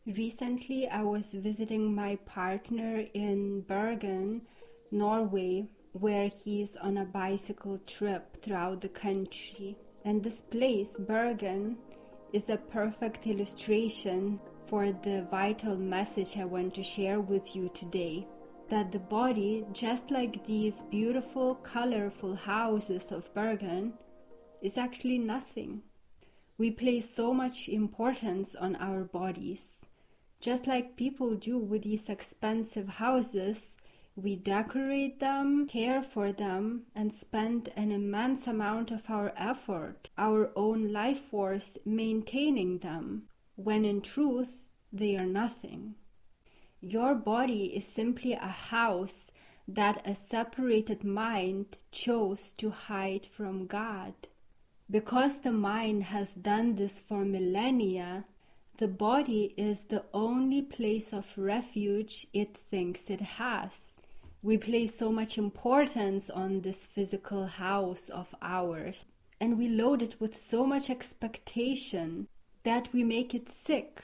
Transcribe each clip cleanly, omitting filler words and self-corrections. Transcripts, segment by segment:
Recently, I was visiting my partner in Bergen, Norway, where he's on a bicycle trip throughout the country. And this place, Bergen, is a perfect illustration for the vital message I want to share with you today. That the body, just like these beautiful, colorful houses of Bergen, is actually nothing. We place so much importance on our bodies. Just like people do with these expensive houses, we decorate them, care for them, and spend an immense amount of our effort, our own life force, maintaining them, when in truth, they are nothing. Your body is simply a house that a separated mind chose to hide from God. Because the mind has done this for millennia, the body is the only place of refuge it thinks it has. We place so much importance on this physical house of ours, and we load it with so much expectation that we make it sick.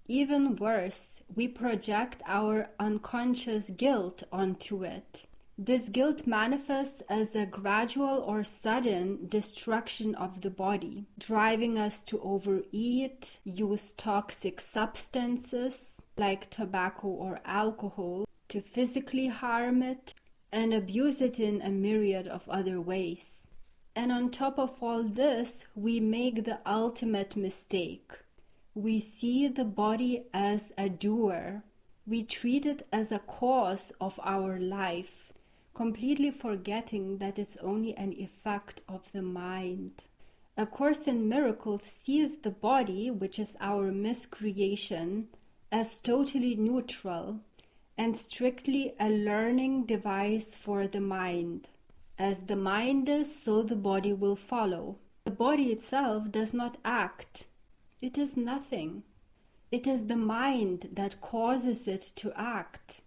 Even worse, we project our unconscious guilt onto it. This guilt manifests as a gradual or sudden destruction of the body, driving us to overeat, use toxic substances like tobacco or alcohol, to physically harm it, and abuse it in a myriad of other ways. And on top of all this, we make the ultimate mistake. We see the body as a doer. We treat it as a cause of our life, completely forgetting that it's only an effect of the mind. A Course in Miracles sees the body, which is our miscreation, as totally neutral and strictly a learning device for the mind. As the mind is, so the body will follow. The body itself does not act. It is nothing. It is the mind that causes it to act.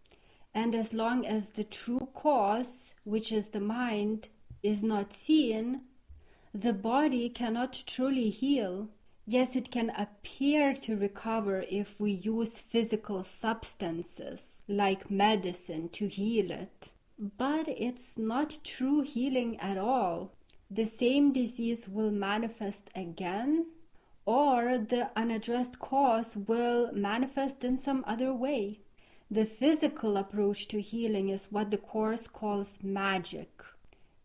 And as long as the true cause, which is the mind, is not seen, the body cannot truly heal. Yes, it can appear to recover if we use physical substances like medicine to heal it. But it's not true healing at all. The same disease will manifest again, or the unaddressed cause will manifest in some other way. The physical approach to healing is what the Course calls magic,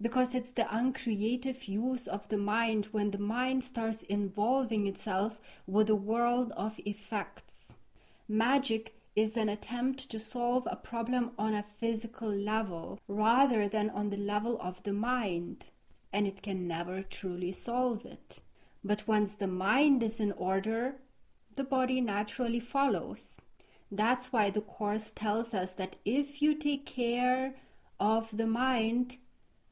because it's the uncreative use of the mind when the mind starts involving itself with a world of effects. Magic is an attempt to solve a problem on a physical level rather than on the level of the mind, and it can never truly solve it. But once the mind is in order, the body naturally follows. That's why the Course tells us that if you take care of the mind,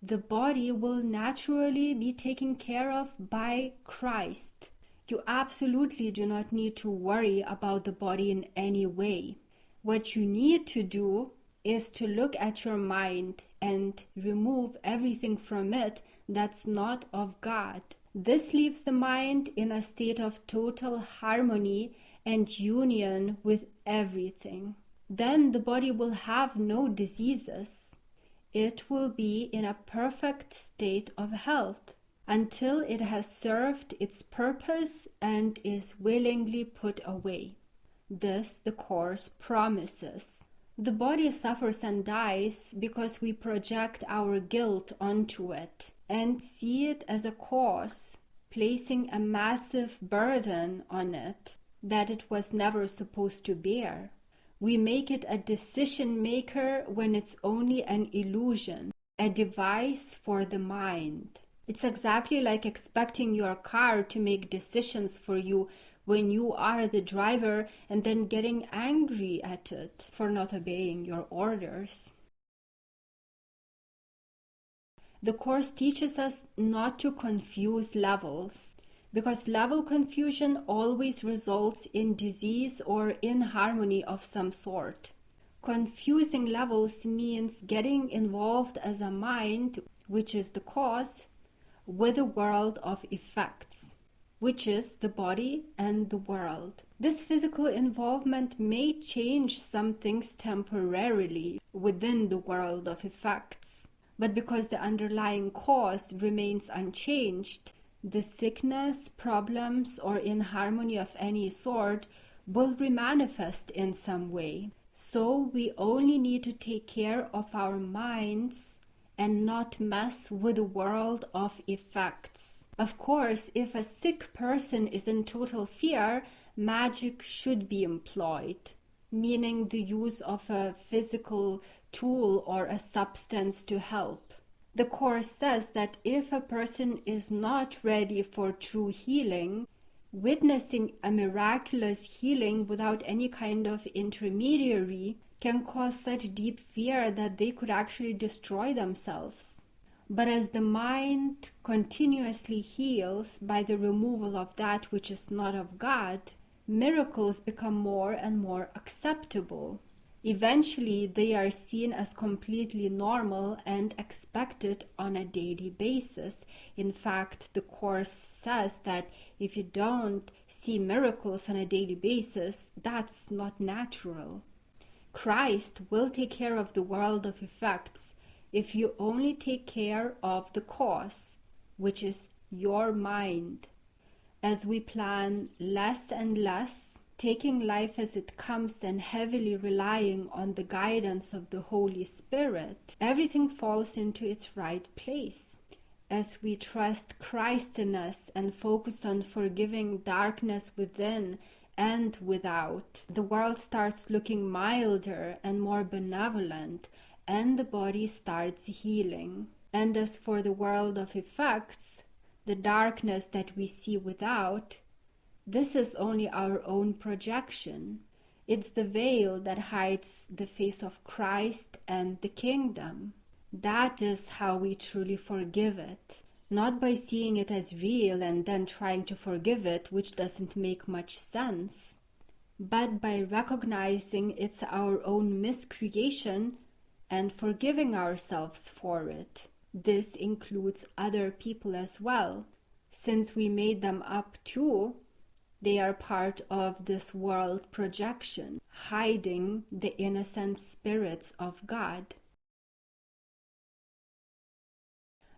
the body will naturally be taken care of by Christ. You absolutely do not need to worry about the body in any way. What you need to do is to look at your mind and remove everything from it that's not of God. This leaves the mind in a state of total harmony and union with everything. Then the body will have no diseases. It will be in a perfect state of health until it has served its purpose and is willingly put away. This the Course promises. The body suffers and dies because we project our guilt onto it and see it as a cause, placing a massive burden on it that it was never supposed to bear. We make it a decision maker when it's only an illusion, a device for the mind. It's exactly like expecting your car to make decisions for you when you are the driver and then getting angry at it for not obeying your orders. The Course teaches us not to confuse levels, because level confusion always results in disease or inharmony of some sort. Confusing levels means getting involved as a mind, which is the cause, with a world of effects. which is the body and the world. This physical involvement may change some things temporarily within the world of effects, but because the underlying cause remains unchanged, the sickness, problems, or inharmony of any sort will remanifest in some way. So we only need to take care of our minds and not mess with the world of effects. Of course, if a sick person is in total fear, magic should be employed, meaning the use of a physical tool or a substance to help. The Course says that if a person is not ready for true healing, witnessing a miraculous healing without any kind of intermediary can cause such deep fear that they could actually destroy themselves. But as the mind continuously heals by the removal of that which is not of God, miracles become more and more acceptable. Eventually, they are seen as completely normal and expected on a daily basis. In fact, the Course says that if you don't see miracles on a daily basis, that's not natural. Christ will take care of the world of effects if you only take care of the cause, which is your mind. As we plan less and less, taking life as it comes and heavily relying on the guidance of the Holy Spirit, everything falls into its right place. As we trust Christ in us and focus on forgiving darkness within and without, the world starts looking milder and more benevolent, and the body starts healing. And as for the world of effects, the darkness that we see without, this is only our own projection. It's the veil that hides the face of Christ and the kingdom. That is how we truly forgive it. Not by seeing it as real and then trying to forgive it, which doesn't make much sense, but by recognizing it's our own miscreation and forgiving ourselves for it. This includes other people as well. Since we made them up too, they are part of this world projection, hiding the innocent spirits of God.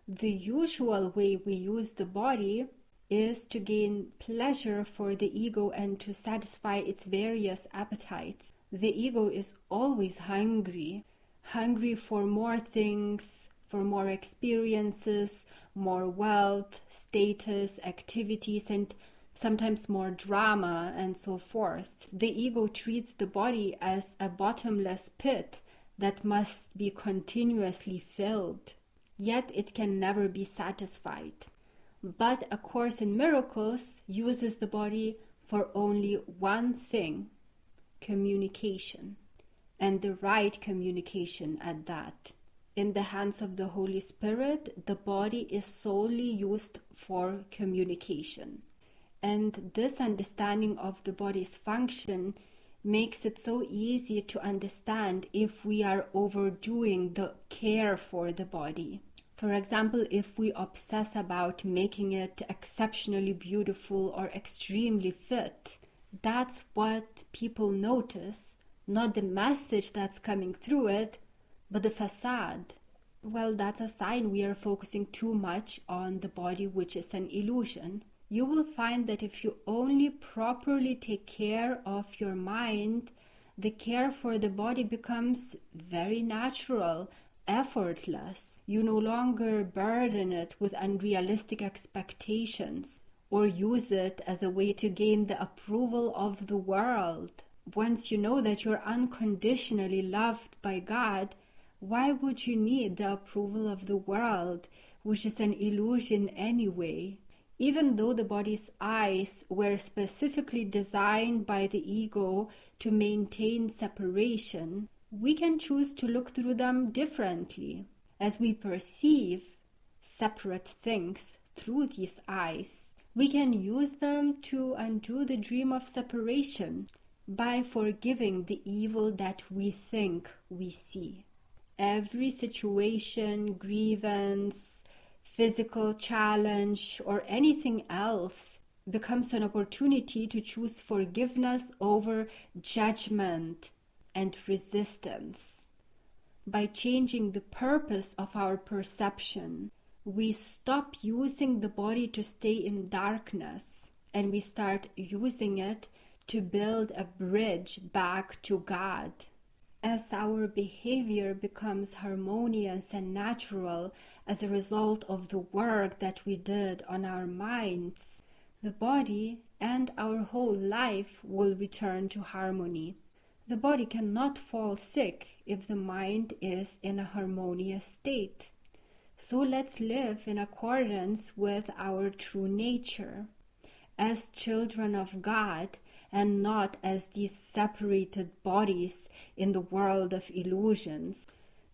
The usual way we use the body is to gain pleasure for the ego and to satisfy its various appetites. The ego is always hungry for more things, for more experiences, more wealth, status, activities, and sometimes more drama and so forth. The ego treats the body as a bottomless pit that must be continuously filled, yet it can never be satisfied. But A Course in Miracles uses the body for only one thing: communication, and the right communication at that. In the hands of the Holy Spirit, the body is solely used for communication. And this understanding of the body's function makes it so easy to understand if we are overdoing the care for the body. For example, if we obsess about making it exceptionally beautiful or extremely fit, that's what people notice, not the message that's coming through it, but the facade. Well, that's a sign we are focusing too much on the body, which is an illusion. You will find that if you only properly take care of your mind, the care for the body becomes very natural, effortless. You no longer burden it with unrealistic expectations or use it as a way to gain the approval of the world. Once you know that you're unconditionally loved by God, why would you need the approval of the world, which is an illusion anyway? Even though the body's eyes were specifically designed by the ego to maintain separation, we can choose to look through them differently. As we perceive separate things through these eyes, we can use them to undo the dream of separation by forgiving the evil that we think we see. Every situation, grievance, physical challenge, or anything else becomes an opportunity to choose forgiveness over judgment and resistance. By changing the purpose of our perception, we stop using the body to stay in darkness, and we start using it to build a bridge back to God. As our behavior becomes harmonious and natural as a result of the work that we did on our minds, the body and our whole life will return to harmony. The body cannot fall sick if the mind is in a harmonious state. So let's live in accordance with our true nature, as children of God, and not as these separated bodies in the world of illusions.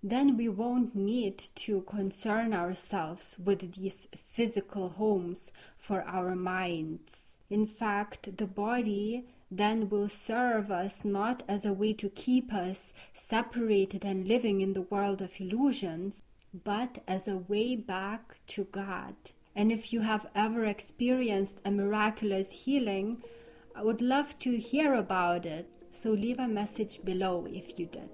Then we won't need to concern ourselves with these physical homes for our minds. In fact, the body then will serve us not as a way to keep us separated and living in the world of illusions, but as a way back to God. And if you have ever experienced a miraculous healing, I would love to hear about it. So leave a message below if you did.